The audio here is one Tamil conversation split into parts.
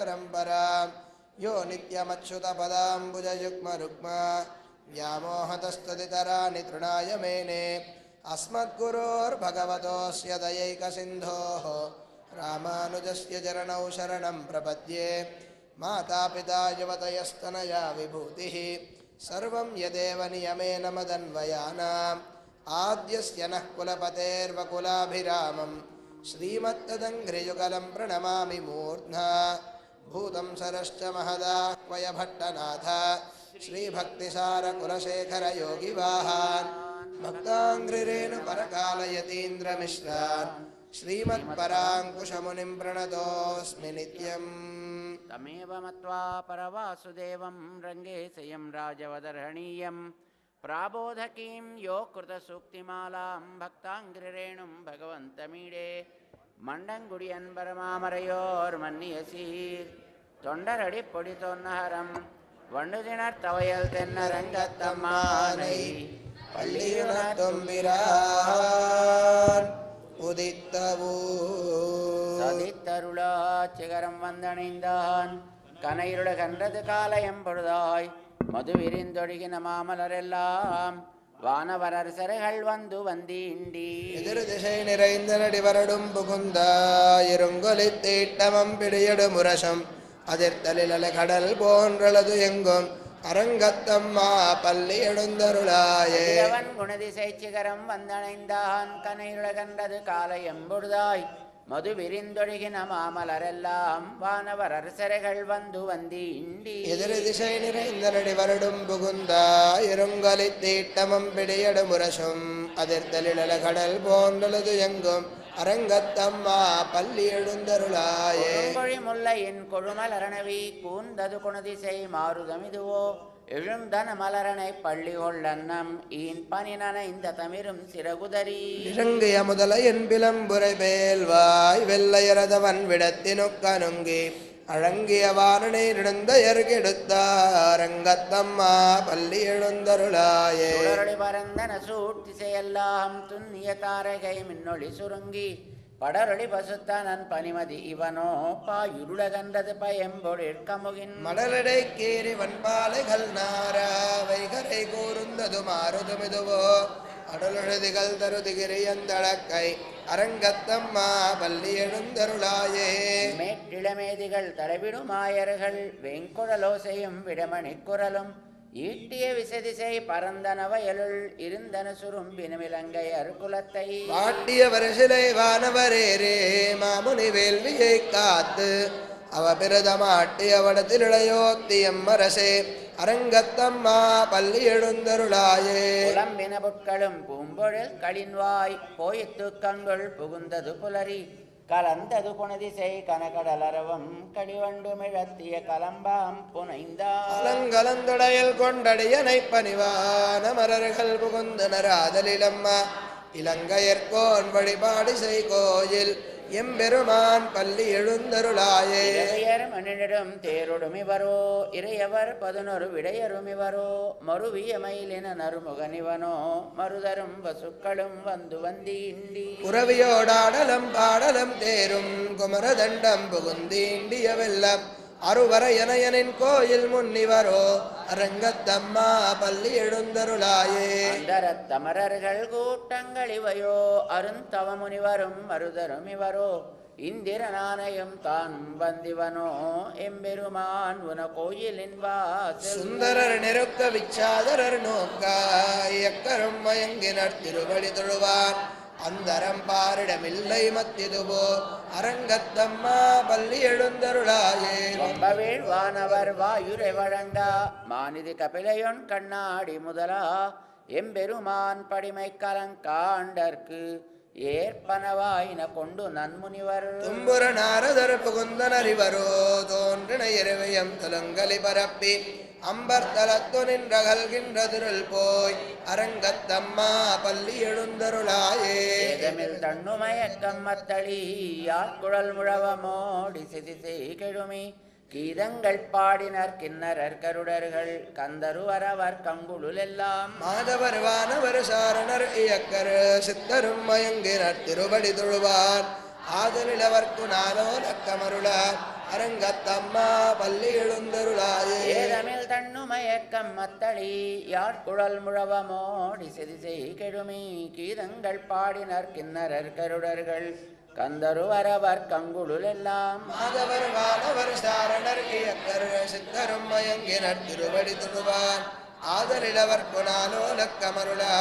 परंपरा यो नित्यमच्युतपदाम्बुजयुग्मरुक्मा व्यामोहतस्तदितराणि तृणाय मेने अस्मद्गुरोर्भगवतोऽस्य दयैकसिन्धोः रामानुजस्य चरणौ शरणं प्रपद्ये मातापिता युवतयस्तनया विभूतिः सर्वं यदेव नियमेन मदन्वयानाम् आद्यस्य नः कुलपतेर्वकुलाभिरामम् श्रीमत्तदङ्घ्रियुगलं प्रणमामि मूर्ध्ना भूतं सरश्च महदाह्वय भट्टनाथ श्रीभक्तिसारकुलशेखरयोगिवाहान् भक्ताङ्घ्रिरेणुपरकालयतीन्द्रमिश्रान् श्रीमत्पराङ्कुशमुनिं प्रणतोऽस्मि नित्यम् तमेव मत्वा परवासुदेवं रङ्गेशयं राजवदर्हणीयं प्राबोधकीं यो कृतसूक्तिमालां भक्ताङ्घ्रिरेणुं भगवन्तमीडे மண்டங்குடியன்பரமாமரையோர்மன்னியசீர் தொண்டரடி பொடித்தொன்னஹரம் வண்டுதினர் தவையல் தென்னரங்கத்தம்மானை பள்ளியுணர்த்தொம்பிரான் உதித்தவோ சதித்தருளா சிகரம் வந்தணைந்தான் கனையுட கன்றது காலயம் பொழுதாய் மது விரிந்தொழுகின மாமலரெல்லாம் வானவரர் சரைகள் வந்து வந்தீண்டி எதிர் திசை நிறைந்த நடி வரடும் புகுந்தா இருங்கொலித்தீட்டமம் பிடியடு முரசம் அதிர்த்தலில் கடல் போன்றளது எங்கும் அரங்கத்தம்மா பள்ளி எழுந்தருளாயே அவன் குணதிசை சிகரம் வந்தணைந்தான் கனையுட கன்றது காலயம் பொழுதாய் மது விரிந்தொழுகின மாமலரெல்லாம் வானவர் அரசரைகள் வந்து வந்தீண்டி எதிர் திசை நிறைந்த நடி வருடும் புகுந்தா இருங்கொலி தீட்டமம் பிடியடு முரசும் அதிர்த்தலிழல கடல் போன்றளது எங்கும் அரங்கத்தம்மா பள்ளி எழுந்தருளாயே முல்லையின் கொழுமல் அரணவி கூந்தது குணதிசை மாறுதமிதுவோ எழுந்தன மலரனை பள்ளி கொள்ளன்னம் ஈன் பனினன இந்த தமிரும் சிறகுதறி இறங்கிய முதல என் பிளம்புரை பேல்வாய் வெள்ளையரதவன் விடத்தினுக்கனுங்கி அழங்கிய வாரனை இழந்தையர் கெடுத்தாரங்கத்தம்மா பள்ளி எழுந்தருளாயே பரந்தன சூட்டிசையெல்லாம் துண்ணிய தாரகை மின்னொளி சுருங்கி படரொளி பசுத்தனன் பனிமதி இவனோ பாயுருளகன்றது பயம்பொழிற்கமுகின் மடலடை கேரி வன்பாலைகள் நாராவைகரை கூர்ந்தது மாறுதுமிதுவோ அடலுழுதிகள் தருதிகிரியந்தளக்கை அரங்கத்தம்மா பள்ளி எழுந்தருளாயே மேட்டிளமேதிகள் தலைவிடுமாயர்கள் வெங்குழலோசையும் விடமணி குரலும் ஈட்டிய விசதிசை பரந்தன வயலுள் இருந்தன சுரும்பினுமிலங்கை அருகுலத்தை வாட்டிய வருசிலை வானவரேரே மாமுனி வேள்வியை காத்து அவ பிரதமாட்டிய வடத்தில் இளையோத்தியம்மரசே அரங்கத்தம்மா பள்ளி எழுந்தருளாயே புலம்பின புட்களும் பூம்பொழில் களின்வாய் போயித்து கண்கள் புகுந்தது புலரி கலந்தது குணதிசை கனகடலரவம் கடிவண்டுமிழத்திய கலம்பாம் புனைந்தாலங்கலந்துடையல் கொண்டடியனை பணிவான மரர்கள் புகுந்தனர் ஆதலிலம்மா இலங்கையர்கோன் வழிபாடு செய் கோயில் எம்பெருமான் பள்ளி எழுந்தருளாயே மணிடம் தேரொடுமிவரோ இறையவர் 11 விடையருமிவரோ மறுவிய மயிலின நறுமுகனிவனோ மறுதரும் வசுக்களும் வந்து வந்தீண்டி உறவியோடாடலம் பாடலம் தேரும் குமரதண்டம் புகுந்தீண்டிய வெள்ளம் அருவர எனையனின் கோயில் முன்னிவரோ அரங்கத்தம்மா பள்ளி எழுந்தருளாயே அந்தரத்தமரர்கள் கூட்டங்கள் இவையோ அருந்தவ முனிவரும் மருதரும் இவரோ இந்திரனானையும் தான் வந்திவனோ எம்பெருமான் உன கோயிலின் வாசல் சுந்தரர் நெருக்க விச்சாதரர் நோக்காய் எக்கரும் மயங்கினர் திருவடி தொழுவான் அந்தரம் பாரிடமில்லை மத்திதுவோ அரங்கத்தம்மா பள்ளி எழுந்தருளாயே வீழ்வானவர் வாயுரை வழங்கா மாநிதி கபிலையொன் கண்ணாடி முதலா எம்பெருமான் படிமை கலங்காண்டற்கு ஏற்பனவாயின கொண்டு நன்முனிவர் தும்புர நாரதர் புகுந்தனறிவரோ தோன்றின இரவியம் துலங்கலி பரப்பி அம்பர்தலத்து நின்றகல்கின்ற திருள் போய் அரங்கத்தம்மா பள்ளி எழுந்தருளாயே தண்ணுமயக்கம் மத்தளி யாழ்குழல் முழவமோடி சிதிசை கெழுமி கீதங்கள் பாடினர் கிண்ணரர் கருடர்கள் கந்தருவரவர் கங்குளெல்லாம் மாதவர் வானவர் சாரணர் இயக்கர் சித்தரும் மயங்கினர் திருவடி தொழுவார் ஆதலிலவர்க்கு நாளோ லக்கமருளார் அரங்கத்தம்மா பள்ளி எழுந்தருளாயே ஏதமில் தன்னுமயக்கம் மத்தளி யாழ்குழல் முழவமோடி செதிசை கெழுமி கீதங்கள் பாடினர் கிண்ணரர் கருடர்கள் கந்தருவரவர் கங்குளுல் எல்லாம் மாதவர் வானவர் சாரணர் இயக்கர் சித்தரும் மயங்கினர் திருவடி துருவான் ஆதலிடவர் குணாலோலக்கமருளா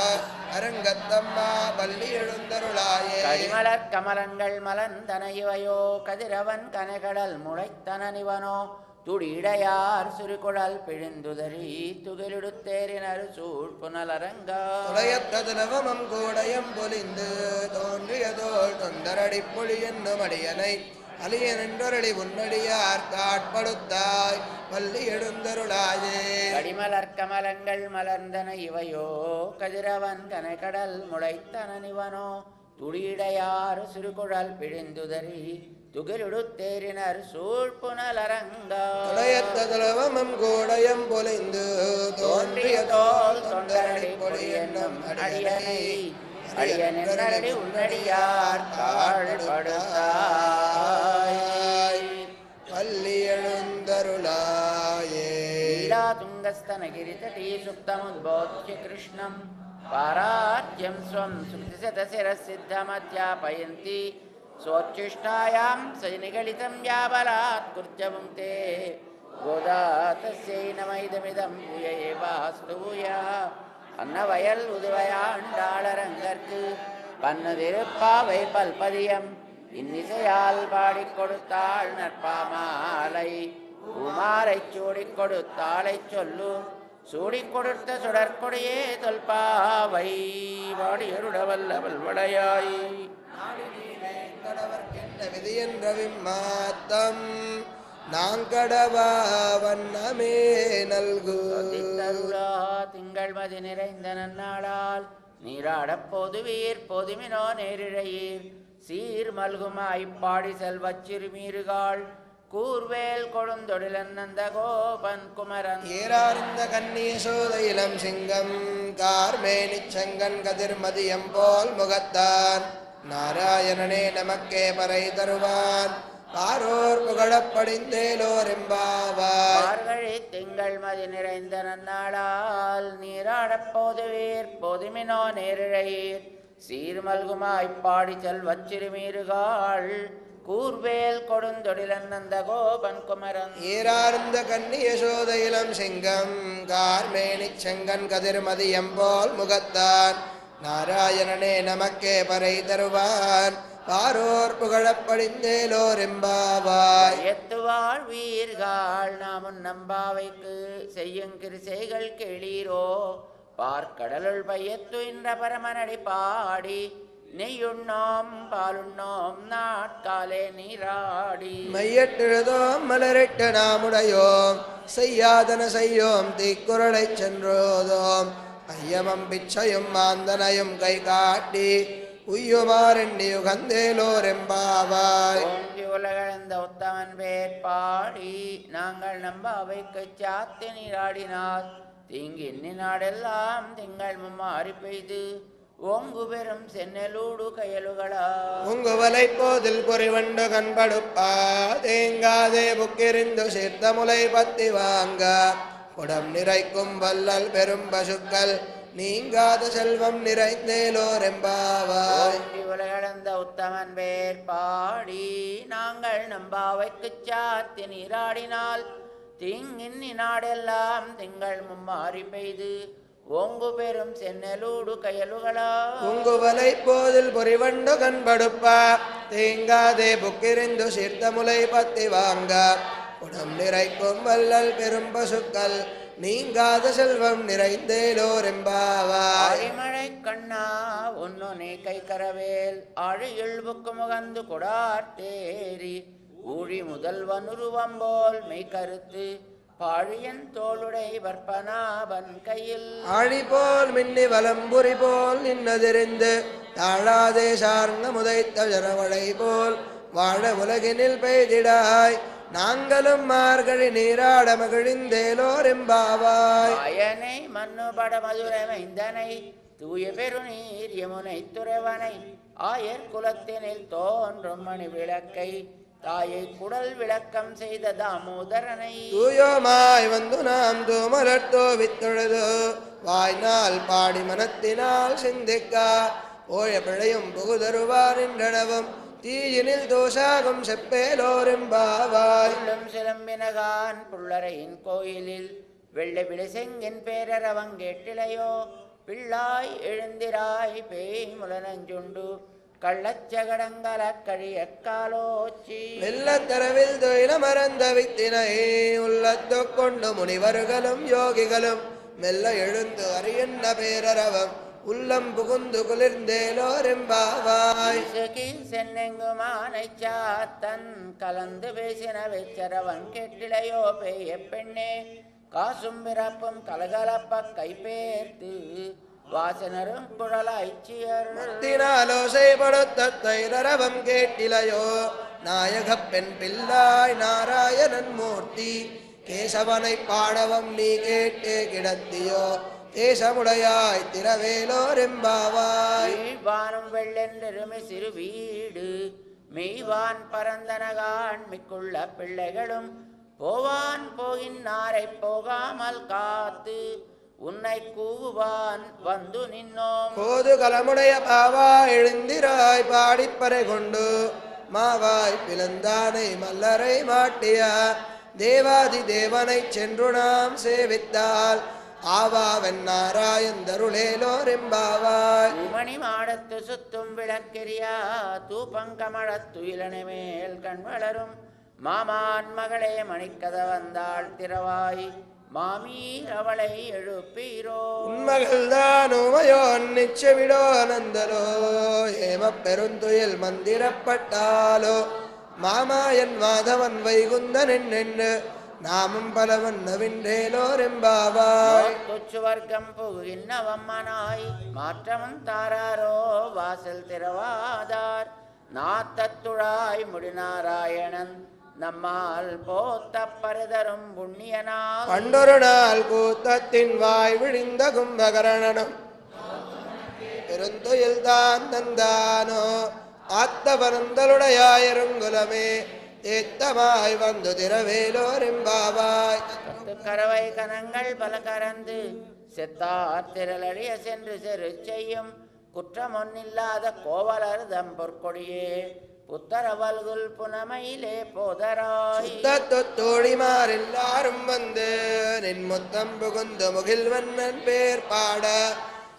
அரங்கத்தம்மா பள்ளி எழுந்தருளாயே கடிமலர் கமலங்கள் மலர்ந்தன இவையோ கதிரவன் கனகடல் முளைத்தனனிவனோ துடிடையார் சுருகுழல் பிழிந்துதறி துகிலிடுத்தேரினர் சூழ் புனலரங்கா துளையத்ததுலவமம் கூடயம் பொலிந்து தோன்றியதோள் தொந்தரடி பொழி என்னும் அடியனை அலியனென்றொரடி உன்னடியார் காட்படுத்தாய் பள்ளி எழுந்தருளாயே கடிமலர் கமலங்கள் மலர்ந்தன இவையோ கதிரவன் கனகடல் முளைத்தனனிவனோ துடிடையார் சிறுகுழல் பிழிந்துதறி துகிலுடுத்தேரினர் சூழ் புனலரங்கா துளையத்ததுலவமம் கூடயம் பொலிந்து தோன்றியதோள் தொண்டரடி பொழி என்னும் அடியனை அடியனென்றரடி உன்னடியார் காழ்படுத்தாய் பள்ளி எழுந்தருளாயே तुङ्गस्तनगिरितटी सुप्तमुद्बोध्य कृष्णं पारात्यं स्वं श्रुतिशतशिरसिद्धमध्यापयन्ति स्वोच्छिष्टायां सैनिगलितं याबलात् कुर्जमुङ्क्ते गोदा तस्यै नमैदमिदं भूय एवास्तु भूयः अन्नवयल् उदवयाण्डाळरङ्गर्க்கு பன்னதிருப்பாவை பல்பதியம் இன்னிசையால் பாடிக் கொடுத்தாள் நற்பாமாலை குமாரை சூடிக் கொடுத்தாளை சொல்லு சூடிக் கொடுத்த சுடற்கொடியே தொல்பாவை வாடியருடவல்லவள் வளையாய் விதி என்ற விம்மாத்தம் நாங்கடவா வண்ணமே நல்கு திங்கள் மதி நிறைந்த நன்னாளால் நீராடப் பொதுவீர் பொதுமினோ நேரிழையீர் சீர் மல்குமாய் பாடி செல்வச் சிறுமீறுகாள் கூர்வேல் கொழுந்தொடிலன் நந்த கோபன் குமரன் ஏறார்ந்த கண்ணிய சோதையிலம் சிங்கம் கார்மேனிச் செங்கன் கதிர்மதியம் போல் முகத்தான் நாராயணனே நமக்கே பறை தருவான் பாரோர் புகழப்படிந்தேலோர் எம்பாவார் திங்கள் மதி நிறைந்த நன்னாளால் நீராடப் போதுவீர் பொதுமினோ நேரிழையீர் சீர்மல்குமாய் பாடி செல்வச் சிறுமீறுகாள் கூர்வேல் கொடுந்தொடிலன் நந்த கோபன் குமரன் ஏறார்ந்த கண்ணிய சோதையிலம் சிங்கம் கார்மேனிச் செங்கன் கதிர்மதியம் போல் முகத்தான் நாராயணனே நமக்கே பறை தருவான் பாரோர் புகழப்படிந்தேலோர் எம்பாவாய் எத்துவாழ் வீர்கள் நாமும் நம்பாவைக்கு செய்யுங்கிருசைகள் கேளீரோ பார்க்கடலுள் பையத்துயின்ற பரமனடி பாடி நெய்யுண்ணோம் பாலுண்ணோம் நாட்காலே நீராடி மையட்டெழுதோம் மலரிட்டு நாமுடையோம் செய்யாதன செய்யோம் தீக்குறளை சென்றோதோம் ஐயமம் பிச்சையும் மாந்தனையும் கை காட்டி உய்யுமாறெண்ணியுகந்தேலோர் எம்பாவாய் ஓங்கி உலகளந்த உத்தமன் பேர் பாடி நாங்கள் நம்பாவைக்கு சாத்தி நீராடினால் தீங்கின்னி நாடெல்லாம் திங்கள் மும்மாறி பெய்து ஓங்கு பெரும் சென்னலூடு கயலுகளா உங்குவலை போதில் பொறிவண்டு கண்படுப்பா தேங்காதே புக்கிரிந்து சேர்த்த முலை பத்தி வாங்க குடம் நிறைக்கும் வல்லல் பெரும் பசுக்கள் நீங்காத செல்வம் நிறைந்தேலோர் எம்பாவாய் உலகளந்த உத்தமன் பேர் பாடி நாங்கள் நம்பாவைக்கு சாத்தி நீராடினால் தீங்கின்னி நாடெல்லாம் திங்கள் மும்மாறி பெய்து ஓங்கு பெரும் சென்னலூடு கயலுகளா உங்குவலை போதில் பொறிவண்டு கண்படுப்பா தேங்காதே புக்கிரிந்து சீர்த்த முலை பத்தி வாங்க குடம் நிறைக்கும் வல்லல் பெரும் பசுக்கள் நீங்காத செல்வம் நிறைந்தேலோர் எம்பாவாய் மழை கண்ணா ஒன்னொனே கை கரவேல் ஆழியுள் புக்கு முகந்து கொடார்த்தேரி ஊழி முதல்வனுருவம்போல் மெய் கருத்து பாழியன் தோளுடை வற்பனாபன் கையில் ஆழி போல் மின்னி வலம்புரி போல் நின்னதெறிந்து தாழாதே சார்ந்த முதைத்த ஜரவளை போல் வாழ உலகினில் பெய்திடாய் நாங்களும் மார்கழி நீராட மகிழ்ந்தேலோர் எம்பாவாய் அயனை மண்ணுபட மதுரை மைந்தனை தூய பெருநீர் யமுனை துறவனை ஆயர் குலத்தினில் தோன்றும் மணி விளக்கை தாயை குடல் விளக்கம் செய்த தாமோதரனை தூயோமாய் வந்து நாம் தூமலர்த்தோ வித்தொழுது வாய்நாள் பாடி மனத்தினால் சிந்திக்கா ஓய பிழையும் புகுதருவார் என்றனவும் தீயினில் தோஷாகும் செப்பேலோரெம்பாவாய் சிலம்பினகான் புள்ளரையின் கோயிலில் வெள்ளை விளைசெங்கின் பேரரவங்கேட்டிலையோ பிள்ளாய் எழுந்திராய் பேய் முலனஞ்சுண்டு கள்ளச்சகடங்கல கழிய காலோச்சி வெள்ளத்தரவில் தொழில மறந்த வித்தினை உள்ளத்து கொண்டு முனிவர்களும் யோகிகளும் மெல்ல எழுந்து அறியன்ன பேரரவம் உள்ளம் புகுந்து குளிர்ந்தேலோரெம்பாவாய் சென்னெங்குமானை சாத்தன் கலந்து பேசின வெச்சரவன் கேட்டிலையோ பேய பெண்ணே காசும் பிறப்பும் கலகலப்ப கைப்பேர்த்து வாசனரும் குழலாய்ச்சியர்த்தினாலோசை படுத்தைரவம் கேட்டிலையோ நாயக பெண் பிள்ளாய் நாராயணன் மூர்த்தி கேசவனை பாடவம் நீ கேட்டே கிடத்தியோ தேசமுடையாய் திரவேலோரெம்பாவாய் வானம் வெள்ளென்றெருமை சிறு வீடு மெய்வான் பரந்தனகான் மிக்குள்ள பிள்ளைகளும் போவான் போகின்னாரை போகாமல் காத்து உன்னை கூவான் வந்து நின்னோம் போது கலமுடைய பாவா எழுந்திராய் பாடிப்பறை கொண்டு மாவாய் பிளந்தானை மல்லரை மாட்டிய தேவாதி தேவனை சென்று நாம் சேவித்தால் ஆவாவன் நாராயந்தருளேலோரெம்பாவாய் மணி மாடத்து சுத்தும் விளக்கெரியா தூபங்கமழத்து இளனை மேல் கண் வளரும் மாமான் மகளே மணிக்கத வந்தாள் திரவாய் மாமீர் அவளை எழுப்பீரோ உன்மகள்தான் உமையோ நிச்சவிடோ நந்தலோ ஏம பெருந்துயில் மந்திரப்பட்டாலோ மாமாயன் மாதவன் வைகுந்தன் என்று நாமம் பலவன் நவின்றேலோரெம்பாவாய் கொச்சுவர்க்கம் புகின்னவம்மனாய் மாற்றமும் தாராரோ வாசல் திரவாதார் நாத்தத்துழாய் முடிநாராயணன் நம்மால் போத்த பருதரும் புண்ணியனால் பண்டொரு நாள் கூத்தத்தின் வாய் விழிந்த கும்பகரணனும் பெருந்துயில் தான் தந்தானோ ஆத்த பரந்தலுடையாயிருங்குலமே தேத்தமாய் வந்து திரவேலோரெம்பாவாய் கரவை கனங்கள் பல கறந்து செத்தார் திரளடிய சென்று செரு செய்யும் குற்றம் ஒன்னில்லாத கோவலர் தம்பொற்கொடியே புத்தரவல்குல் புனமையிலே போதராய் தோழிமார் எல்லாரும் வந்து நின் முத்தம் புகுந்து முகில்வண்ணன் பேர் பாட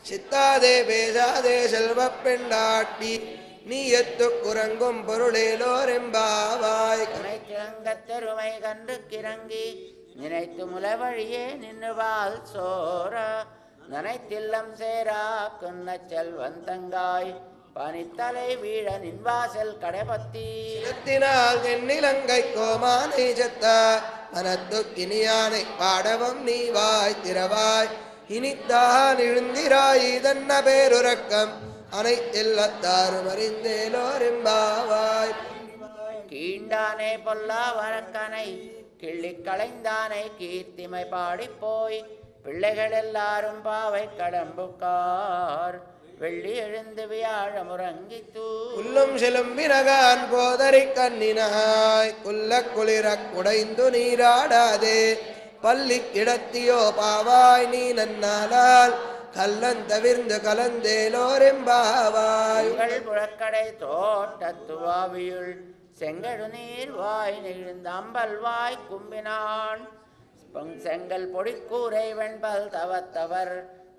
சித்தாதே பேசாதே செல்வ பெண்டாட்டி நீ எத்து குரங்கும் பொருளேலோரெம்பாவாய் திறங்கத்தெருமை கண்டு கிறங்கி நினைத்து முலவழியே நின்றுவால் சோர நனைத்தில்லம் சேரா குன்ன செல்வன் தங்காய் பனித்தலை வீழ நின்வாசல் கடைபத்தி தென்னிலங்கை கோமானை செத்த மனத்து கினியானை பாடவம் நீ வாய் திரவாய் இனித்தான் எழுந்திராய் இதன்ன பேருறக்கம் அனைத்தெல்லத்தாரும் அறிந்தேலோரெம்பாவாய் கீண்டானே பொல்லா வரக்கனை கிள்ளி களைந்தானை கீர்த்திமை பாடிப்போய் பிள்ளைகள் எல்லாரும் பாவை கடம்புக்கார் வெள்ளி எழுந்து வியாழ முறங்கித்தூ உள்ளும் சிலும்பினகான் போதறி கண்ணினாய் குல்ல குளிர குடைந்து நீராடாதே பள்ளி கிடத்தியோ பாவாய் நீ நன்னாலால் கல்லன் தவிர்ந்து கலந்தேலோரெம்பாவாய் புழக்கடை தோட்டத்துவாவியுள் செங்கழு நீர் வாய் நெழுந்த அம்பல் வாய் கும்பினான் செங்கல் பொடிக்கூரை வெண்பல் தவத்தவர்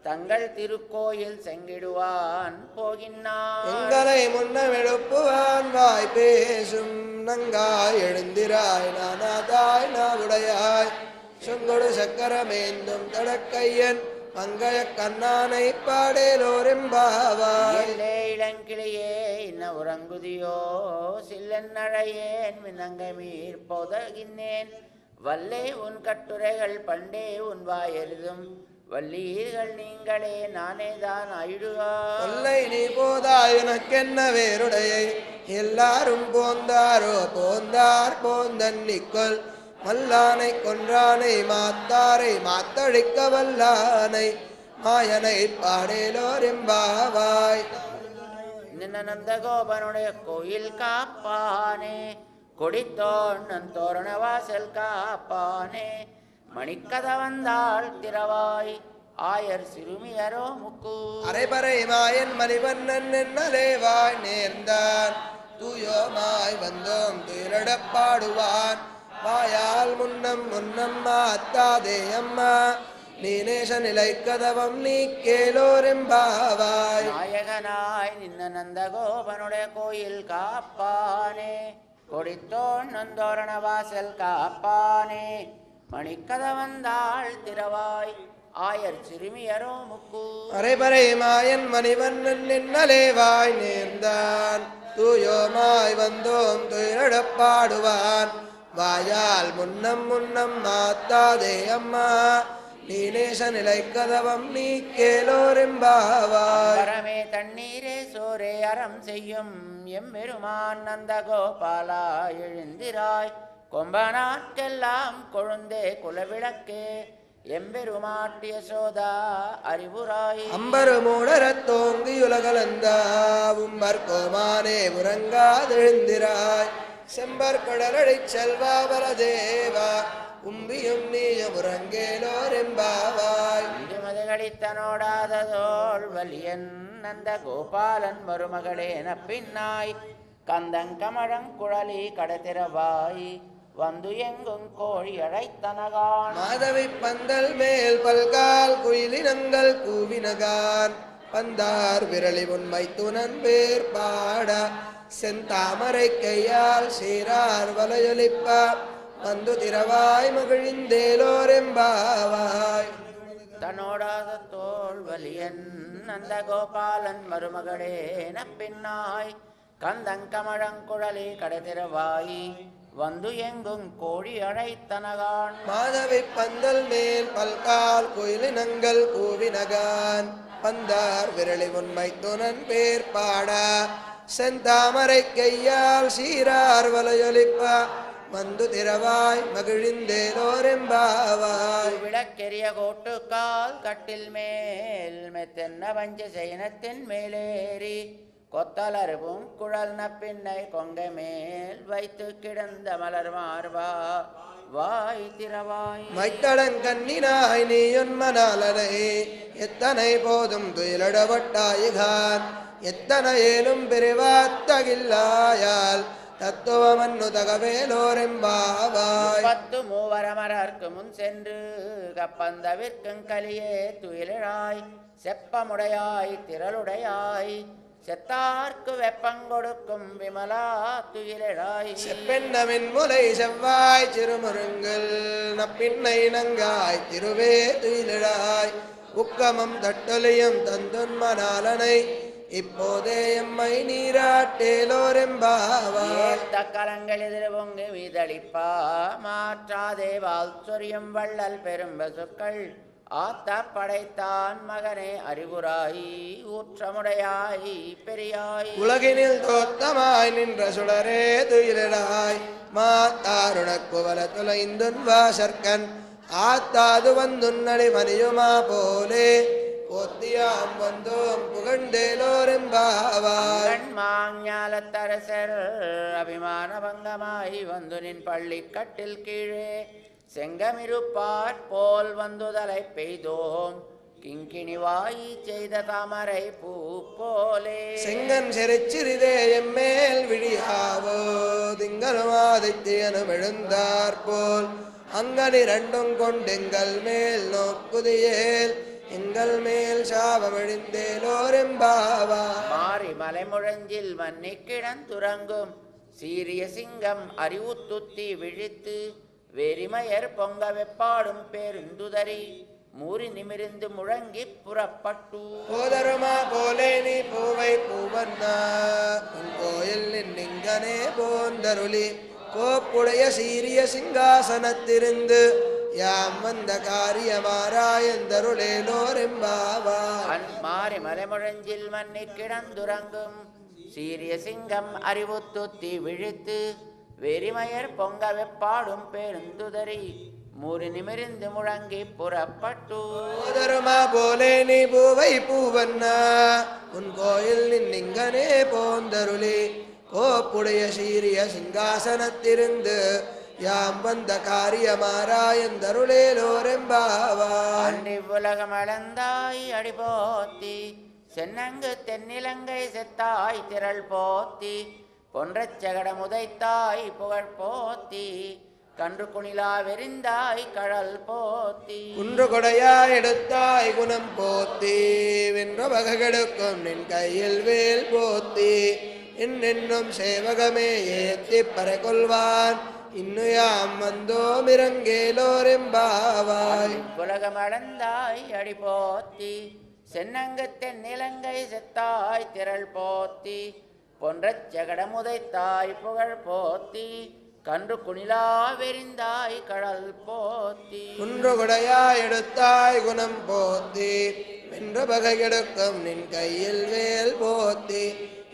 தங்கள் திருக்கோயில் செங்கிடுவான் போகின்னான் எங்களை முன்னமெழுப்புவான் வாய் பேசும் நங்காய் எழுந்திராய் நானாதாய் நாவுடையாய் சுங்கொடு சக்கரமேந்தும் தடக்கையன் மங்கைய கண்ணானை பாடேலோரெம்பாவாய் இளங்கிளியே இன்ன உறங்குதியோ சில்லென்னழையேன் மின்னங்கை மீர் போதகின்னேன் வல்லே உன் கட்டுரைகள் பண்டே உன் வாயெழுதும் வல்லீர்கள் நீங்களே நானேதான் ஆயிடுவாய் நீ போதாய் எனக்கென்ன வேறுடையை எல்லாரும் போந்தாரோ போந்தார் போந்தன்னிக்கொள் மல்லானை கொன்றானை மாத்தாரை மாத்தழிக்க வல்லானை மாயனை பாடேலோரெம்பாவாய் நந்த கோபனுடைய கோயில் காப்பானே கொடித்தோன் தோரண வாசல் காப்பானே மணிக்கத வந்தாள் திரவாய் ஆயர் சிறுமியரோ முக்கு அரைபறை மாயன் மணிவண்ணன் என்னலேவாய் நேர்ந்தான் தூயோமாய் வந்தோம் துயிலடப் பாடுவான் வாயால் முன்னம் முன்னம்மா அத்தாதே அம்மா நீனேஷ நிலை கதவம் நீ கேளோரெம்பாவாய் நாயகனாய் நின்ன நந்தகோபனுடைய கோயில் காப்பானே கொடித்தோன் நந்தோரண வாசல் காப்பானே மணிக்கத வந்தாள் திரவாய் ஆயர் சிறுமியரோ முக்கு அரைபறை மாயன் மணிவண்ணன் என்னலேவாய் நேர்ந்தான் தூயோமாய் வந்தோம் துயிலடப் பாடுவான் வாயால் முன்னம் முன்னம் மாத்தாதே அம்மா நீனேஷ நிலை கதவம் நீ கேளோரெம்பாவாய் பரமே தண்ணீரே சோரே அறம் செய்யும் எம்பெருமான் நந்தகோபாலா எழுந்திராய் கொம்பனார்க்கெல்லாம் கொழுந்தே குலவிளக்கே எம்பெருமாட்டிய சோதா அறிவுராய் அம்பரு மூடரத் தோங்கியுலகலந்த உம்பர்கோமானே உறங்காதெழுந்திராய் செம்பர் கடலடிச் செல்வாபல தேவா உம்பியும் நீயும் உறங்கேலோரெம்பாவாய் மதுகளித்தனோடாததோள் வலியன் நந்த கோபாலன் மருமகளேன பின்னாய் கந்தங்கமழங் குழலி கடத்திரவாய் வந்து எங்கும் கோழி அழைத்தனகான் மாதவி பந்தல் மேல் பல்கால் குயிலினங்கள் கூவினகான் பந்தார் விரலி உண்மை துணன் பேர் பாட செந்தாமரை கையால் சீரார் வலையொலிப்ப வந்து திரவாய் மகிழ்ந்தேலோரெம்பாவாய் தன்னோடாத தோள் வலியன் நந்த கோபாலன் மருமகளேன பின்னாய் கந்தங்கமழங்குழலி கடத்திரவாய் வந்து எங்கும் கோழி அழைத்தனகான் மாதவி பந்தல் மேல் பல்கால் குயிலினங்கள் கூவினகான் பந்தார் விரலி உண்மை துணன் பேர் பாட செந்தாமரை கையால் சீரார் வலையொலிப்ப வந்து திரவாய் மகிழ்ந்தேலோரெம்பாவாய் விளக்கெரிய கோட்டுக்கால் கட்டில் மேல் மெத்தென்ன பஞ்ச சைனத்தின் மேலேறி கொத்தலருவும் குழல் நப்பின்னை கொங்கை மேல் வைத்து கிடந்த மலர் மார்பா வாய் திரவாய் மைத்தடங்கண்ணினாய் நீயொன்மனாலனை எத்தனை போதும் துயிலடவட்டாயிகான் எத்தனை ஏலும் பெருவாத்தகில்லாயால் தத்துவமன்னு தகவேலோரெம்பாவாய் பத்து மூவரமரர்க்கு முன் சென்று கப்பந்தவிற்கும் கலியே துயிலாய் செப்பமுடையாய் திரளுடையாய் செத்தார்க்கு வெப்பங்கொடுக்கும் விமலா துயிலாய் செப்பெண்ணமின் முலை செவ்வாய் சிறுமுருங்கள் நப்பின்னை நங்காய் திருவே துயிலாய் உக்கமம் தட்டொலியும் தந்துன்மனாலனை இப்போதே எம்மை நீராட்டேலோரெம்பாவாய் தக்கலங்கள் எதிர் பொங்கு மீதளிப்பா மாற்றாதே வாழ் சொரியும் வள்ளல் பெரும்பசுக்கள் ஆத்த படைத்தான் மகனே அறிவுராய் ஊற்றமுடையாய் பெரியாய் உலகினில் தோத்தமாய் நின்ற சுடரே துயிலாய் மாத்தாருணக்குவல துளைந்துன் வாசற்கண் ஆத்தாது வந்துன்னடி மணியுமா போலே போத்தியாம் வந்தோம் புகழ்ந்தேலோரெம்பாவாய் மாஞாலத்தரசர் அபிமான பங்கமாய் வந்து நின் பள்ளி கட்டில் கீழே செங்கமிருப்பாற் போல் வந்துதலை பெய்தோம் கிங்கிணிவாய் செய்த தாமரை பூ போலே செங்கன் செருச்சிறிதே எம்மேல் விழியாவோ திங்களுமாதித்யனும் எழுந்தாற்போல் அங்கனி ரெண்டும் கொண்டெங்கள் மேல் நோக்குதியேல் எங்கள் மேல் சாபமிழிந்தேலோரெம்பாவா மாறி மலைமுழஞ்சில் மன்னி கிடந்துறங்கும் சீரிய சிங்கம் அறிவுத்துத்தி விழித்து வெறிமையர் பொங்க வெப்பாடும் பேருந்துதறி மூறி நிமிர்ந்து முழங்கி புறப்பட்டு போதருமா போலே நீ பூவை பூவண்ணா உன் கோயில் நின்னிங்கனே போந்தருளி கோப்புடைய சீரிய சிங்காசனத்திருந்து யாம் வந்த காரியமாராயந்தருளேலோரெம்பாவா மாறி மலைமுழஞ்சில் மன்னி கிடந்துறங்கும் சீரிய சிங்கம் அறிவுத்துத்தி விழித்து வெறிமையர் பொங்க வெப்பாடும் பேருந்துதறி மூறி நிமிர்ந்து முழங்கி புறப்பட்டு போதருமா போலே நீ பூவை பூவண்ணா உன் கோயில் நின்னிங்கனே போந்தருளி கோப்புடைய சீரிய சிங்காசனத்திருந்து யாம் வந்த காரியமாராயந்தருளேலோரெம்பாவாய். அன்றி உலகம் அளந்தாய் அடி போத்தி, சென்னங்கு தென்னிலங்கை செத்தாய் திரள் போத்தி, பொன்றச் சகட முதைத்தாய் புகழ் போத்தி, கன்று குணிலா வெறிந்தாய் கடல் போத்தி. குன்று கொடையாய் எடுத்தாய் குணம் போத்தி, வென்ற வககெடுக்கும் நின் கையில் வேல் போத்தி, என்னென்னும் சேவகமே ஏத்தி பறை கொள்வான் இன்னுயாம் வந்தோம் இறங்கேலோரெம்பாவாய். உலகம் அளந்தாய் அடி போத்தி, சென்னங்கு தென்னிலங்கை செத்தாய் திரள் போத்தி, பொன்றச் சகட முதைத்தாய் புகழ் போத்தி, கன்று குணிலா வெறிந்தாய் கடல் போத்தி. குன்று கொடையாய் எடுத்தாய் குணம் போத்தி, வென்ற வககெடுக்கும் நின் கையில் வேல் போத்தி,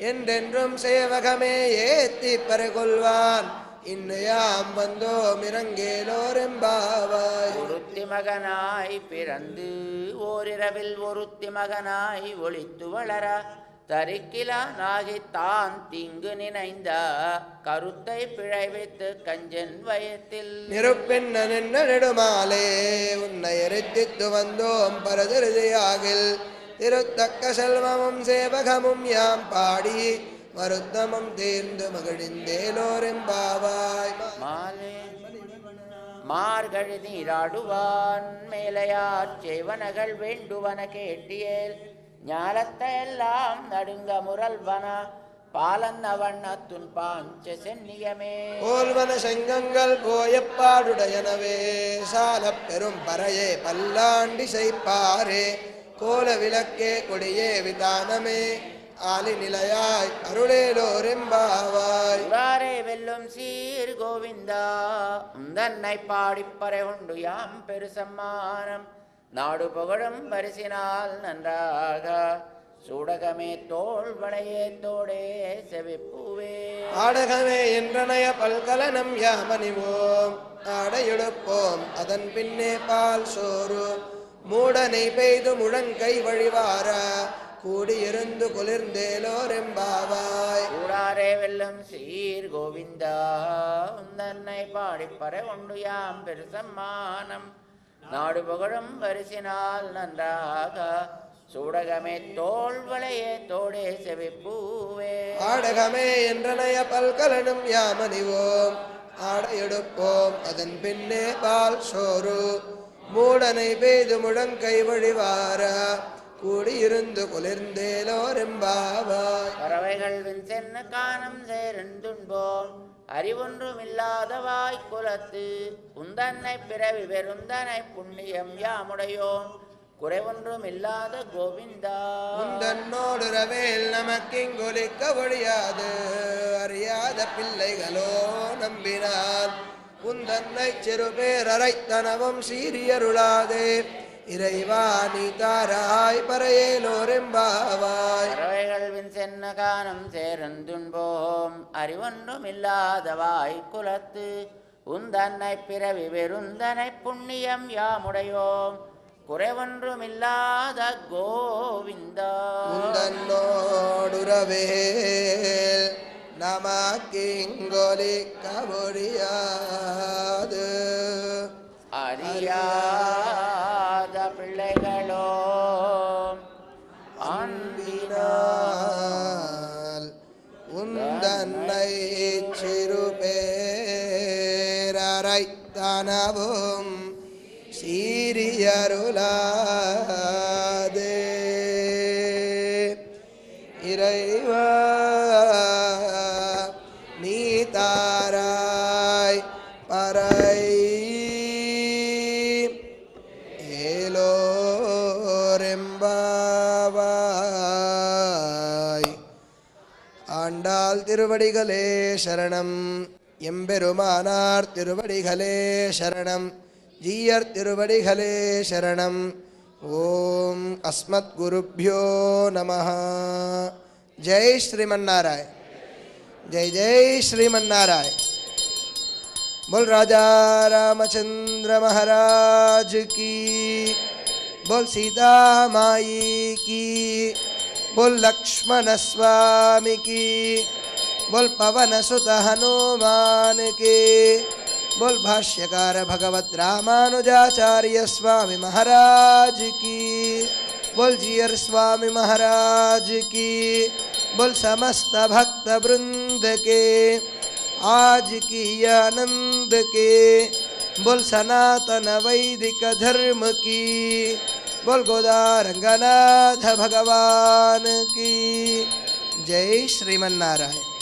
என்றென்றும் சேவகமே ஏத்தி பறை கொள்வான் இன்னுயாம் வந்தோம் இறங்கேலோரெம்பாவாய். ஒருத்தி மகனாய் பிறந்து ஓரிரவில் ஒருத்தி மகனாய் ஒளித்து வளர, தரிக்கிலா நாகித்தான் தீங்கு நினைந்த கருத்தை பிழைவித்து கஞ்சன் வயத்தில் நிருப்பெண்ண நின்ற நெடுமாலே உன்னை எரித்தித்து வந்தோம் பரதிருதியாகில், திருத்தக்க செல்வமும் சேவகமும் யாம் பாடி மருத்தமும் தேர்ந்து மகிழ்ந்தேலோரெம்பாவாய். மார்கழி நீராடுவான் மேலையார் செய்வனகள் வேண்டுவன கேட்டியேல், ஞாலத்தை எல்லாம் நடுங்க முரல்வன பாலன்ன வண்ணத்துன் பாஞ்ச சென்னியமே. கோல்வன செங்கங்கள் கோயப்பாடுடையனவே சால பெரும் பறையே பல்லாண்டி செய்ப்பாரே, கோல விளக்கே கொடியே விதானமே ஆலி நிலையாய் அருளேலோரெம்பாவாய். உடாரே வெல்லும் சீர் கோவிந்தா உந்தன்னை பாடிப்பறை உண்டு யாம் பெரு சம்மானம், நாடு புகழும் பரிசினால் நன்றாக சூடகமே தோள் வளையே தோடே செவிப்பூவே. ஆடகமே என்றனைய பல்கலனம் யாமணிவோம் ஆடையெடுப்போம் அதன் பின்னே பால் சோறு, மூடனை பெய்து முழங்கை வழிவார கூடியிருந்து குளிர்ந்தேலோரெம்பாவாய். கூடாரே வெல்லும் சீர் கோவிந்தா உந்தன்னை பாடிப்பறை உண்டு யாம் பெரு சம்மானம், நாடு புகழும் பரிசினால் நன்றாக சூடகமே தோள் வளையே தோடே செவிப்பூவே. ஆடகமே என்றனைய பல்கலனும் யாமணிவோம் ஆடையெடுப்போம் அதன் பின்னே பால் சோறு, மூடனை பெய்து முழங்கை வழிவார கூடியிருந்து குளிர்ந்தேலோரெம்பாவாய். பறவைகள் வின் சென்ன காணம் சேருந்துண்போம் அறிவொன்றும் இல்லாதவாய் குலத்து, உந்தன்னை பிறவி வெறுந்தனை புண்ணியம் யாமுடையோம் குறைவொன்றும் இல்லாத கோவிந்தா. உந்தன்னோடு ரவேல் நமக்கிங்கொலிக்க ஒழியாது, அறியாத பிள்ளைகளோ நம்பினான் உந்தன்னை சிறுபேரரைத்தனவும் சீரியருளாதே, இறைவா நீ தாராய் பறையேலோரெம்பாவாய். பறவைகள் வின் சென்ன காணம் சேருந்துண்போம் அறிவொன்றும் இல்லாதவாய் குலத்து, உந்தன்னை பிறவி வெறுந்தனை புண்ணியம் யாமுடையோம் குறைவொன்றும் இல்லாத கோவிந்தா. உந்தன்னோடுரவேல் நமக்கிங்கொலிக்க ஒழியாது, அறியாத பிள்ளைகளோ அன்பினால் உந்தன்னை சிறுபேரரைத்தனவும் சீரியருளாதே, இறைவா நீ தாராய் பறை ஏலோரெம்பாவாய். ஆண்டாள் திருவடிகளே சரணம், எம்பெருமானார் திருவடிகளே சரணம், ஜீயர் திருவடிகளே சரணம். ஓம் அஸ்மத் குருப்யோ நமः. ஜெய் ஸ்ரீமன்னாராயண். जय जय श्रीमन्नारायण। बोल राजा रामचंद्र महाराज की, बोल सीता माई की, बोल लक्ष्मण स्वामी की, बोल पवन सुत हनुमान की। बोल भाष्यकार भगवत रामानुजाचार्य स्वामी महाराज की। बोल जीयर स्वामी महाराज की। बोल समस्त भक्त वृंद के आज की आनंद के। बोल सनातन वैदिक धर्म की। बोल गोदा रंगनाथ भगवान की जय। श्रीमन्नारायण।